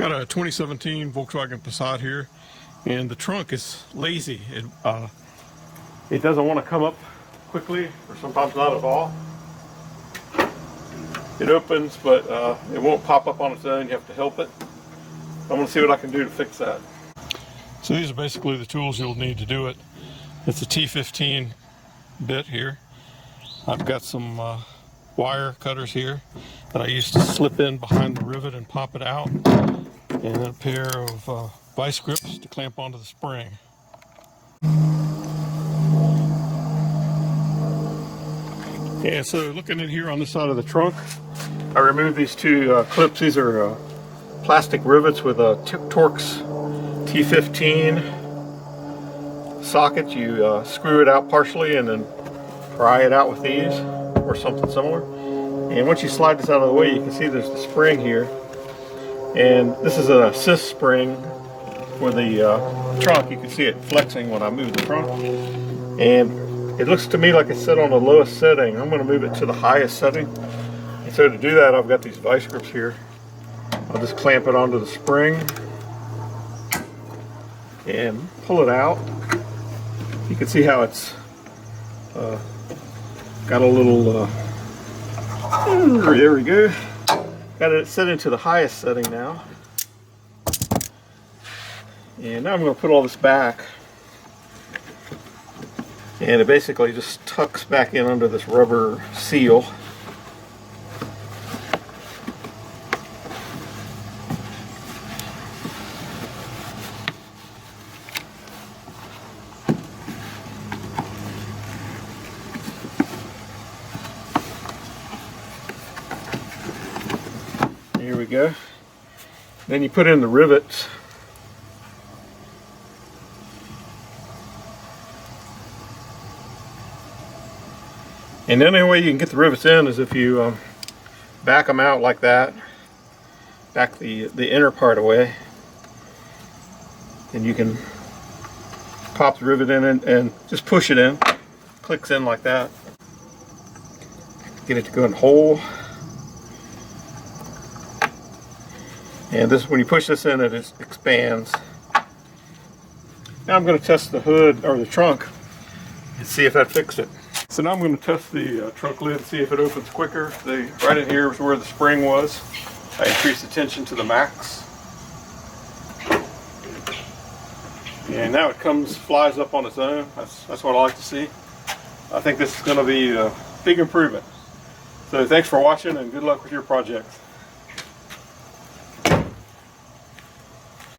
Got a 2017 Volkswagen Passat here, and the trunk is lazy. It doesn't want to come up quickly, or sometimes not at all. It opens, but it won't pop up on its own. You have to help it. I'm going to see what I can do to fix that. So these are basically the tools you'll need to do it. It's a T15 bit here. I've got some wire cutters here that I used to slip in behind the rivet and pop it out, and a pair of vice grips to clamp onto the spring. Yeah, so looking in here on this side of the trunk, I removed these two clips. These are plastic rivets with a Torx T15 socket. You screw it out partially and then pry it out with these or something similar. And once you slide this out of the way, you can see there's the spring here. And this is an assist spring for the trunk. You can see it flexing when I move the trunk. And it looks to me like it's set on the lowest setting. I'm going to move it to the highest setting. And so to do that, I've got these vice grips here. I'll just clamp it onto the spring and pull it out. You can see how it's got a little, there we go. Got it set into the highest setting now. And now I'm going to put all this back. And it basically just tucks back in under this rubber seal. Here we go. Then you put in the rivets. And the only way you can get the rivets in is if you back them out like that. Back the inner part away. And you can pop the rivet in and just push it in. Clicks in like that. Get it to go in whole. And this, when you push this in, it expands. Now I'm going to test the hood or the trunk and see if that fixed it. So now I'm going to test the trunk lid and see if it opens quicker. Right in here is where the spring was. I increased the tension to the max. And now it flies up on its own. That's what I like to see. I think this is going to be a big improvement. So thanks for watching and good luck with your projects.